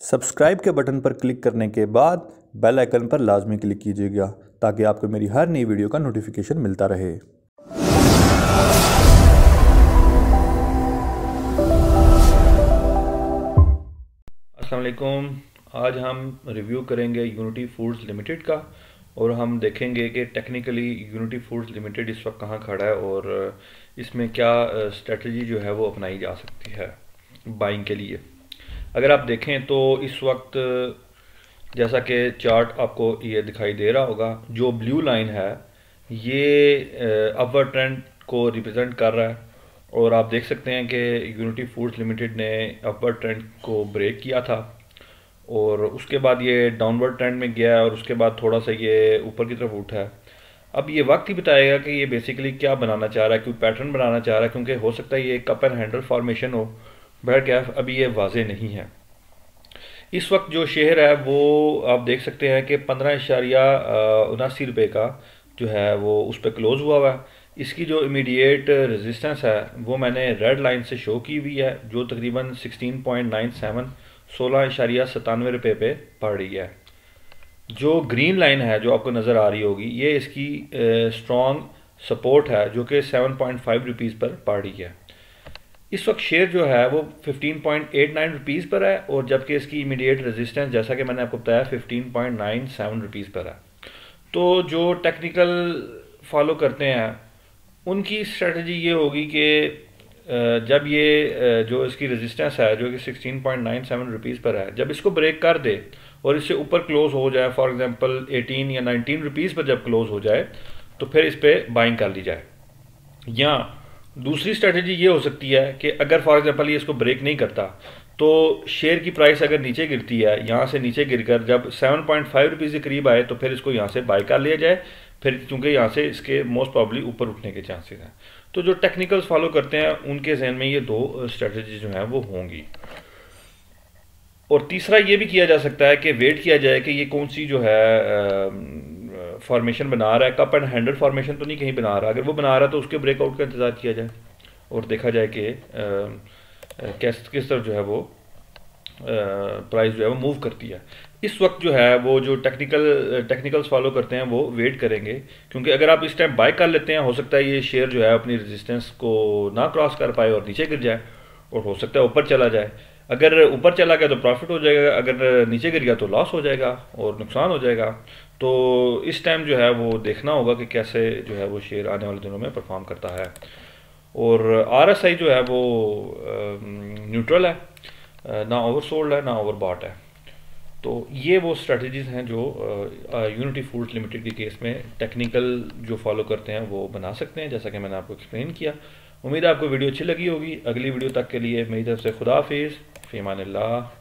Subscribe के button पर click करने के बाद बेल आइकन पर लाजमी क्लिक कीजिएगा ताकि आपको मेरी हर नई वीडियो का नोटिफिकेशन मिलता रहे। अस्सलाम वालेकुम। आज हम रिव्यू करेंगे यूनिटी फूड्स लिमिटेड का और हम देखेंगे कि टेक्निकली यूनिटी फूड्स लिमिटेड इस वक्त कहाँ खड़ा है और इसमें क्या स्ट्रेटजी जो है वो अपनाई जा सकती है बाइंग के लिए। अगर आप देखें तो इस वक्त जैसा कि चार्ट आपको ये दिखाई दे रहा होगा, जो ब्लू लाइन है ये अपवर्ड ट्रेंड को रिप्रेजेंट कर रहा है और आप देख सकते हैं कि यूनिटी फूड्स लिमिटेड ने अपवर्ड ट्रेंड को ब्रेक किया था और उसके बाद ये डाउनवर्ड ट्रेंड में गया है और उसके बाद थोड़ा सा ये ऊपर की तरफ उठा है। अब ये वक्त ही बताएगा कि ये बेसिकली क्या बनाना चाह रहा है, कोई पैटर्न बनाना चाह रहा है, क्योंकि हो सकता है ये कप एंड हैंडल फॉर्मेशन हो, बट क्या अभी ये वाजे नहीं है। इस वक्त जो शेयर है वो आप देख सकते हैं कि 15.79 रुपये का जो है वो उस पर क्लोज हुआ हुआ है। इसकी जो इमीडिएट रेजिस्टेंस है वो मैंने रेड लाइन से शो की हुई है, जो तकरीबन 16.97 16.97 रुपये पे पड़ रही है। जो ग्रीन लाइन है जो आपको नज़र आ रही होगी ये इसकी स्ट्रॉन्ग सपोर्ट है जो कि 7.5 रुपीज़ पर पड़ रही है। इस वक्त शेयर जो है वो 15.89 रुपीज़ पर है और जबकि इसकी इमीडिएट रेजिस्टेंस जैसा कि मैंने आपको बताया 15.97 रुपीज़ पर है। तो जो टेक्निकल फॉलो करते हैं उनकी स्ट्रेटजी ये होगी कि जब ये जो इसकी रेजिस्टेंस है जो कि 16.97 रुपीज़ पर है, जब इसको ब्रेक कर दे और इससे ऊपर क्लोज हो जाए, फॉर एग्जांपल 18 या 19 रुपीज़ पर जब क्लोज हो जाए तो फिर इस पर बाइंग कर ली जाए। या दूसरी स्ट्रेटजी ये हो सकती है कि अगर फॉर एग्जांपल ये इसको ब्रेक नहीं करता तो शेयर की प्राइस अगर नीचे गिरती है, यहाँ से नीचे गिरकर जब 7.5 रुपीज़ के करीब आए तो फिर इसको यहाँ से बाई कर लिया जाए, फिर क्योंकि यहाँ से इसके मोस्ट प्रॉब्ली ऊपर उठने के चांसेस हैं। तो जो टेक्निकल्स फॉलो करते हैं उनके जहन में ये दो स्ट्रेटजी जो है वो होंगी। और तीसरा ये भी किया जा सकता है कि वेट किया जाए कि ये कौन सी जो है फॉर्मेशन बना रहा है, कप एंड हैंडल फॉर्मेशन तो नहीं कहीं बना रहा। अगर वो बना रहा है तो उसके ब्रेकआउट का इंतज़ार किया जाए और देखा जाए कि किस तरफ जो है वो प्राइस जो है वो मूव करती है। इस वक्त जो है वो जो टेक्निकल्स फॉलो करते हैं वो वेट करेंगे, क्योंकि अगर आप इस टाइम बाय कर लेते हैं हो सकता है ये शेयर जो है अपनी रेजिस्टेंस को ना क्रॉस कर पाए और नीचे गिर जाए, और हो सकता है ऊपर चला जाए। अगर ऊपर चला गया तो प्रॉफिट हो जाएगा, अगर नीचे गिर गया तो लॉस हो जाएगा और नुकसान हो जाएगा। तो इस टाइम जो है वो देखना होगा कि कैसे जो है वो शेयर आने वाले दिनों में परफॉर्म करता है। और RSI जो है वो न्यूट्रल है, ना ओवरसोल्ड है ना ओवरबॉट है। तो ये वो स्ट्रेटजीज हैं जो यूनिटी फूड्स लिमिटेड के केस में टेक्निकल जो फॉलो करते हैं वो बना सकते हैं, जैसा कि मैंने आपको एक्सप्लेन किया। उम्मीद है आपको वीडियो अच्छी लगी होगी। अगली वीडियो तक के लिए मेरी तरफ से खुदा हाफिज़, फ़ी अमानिल्लाह।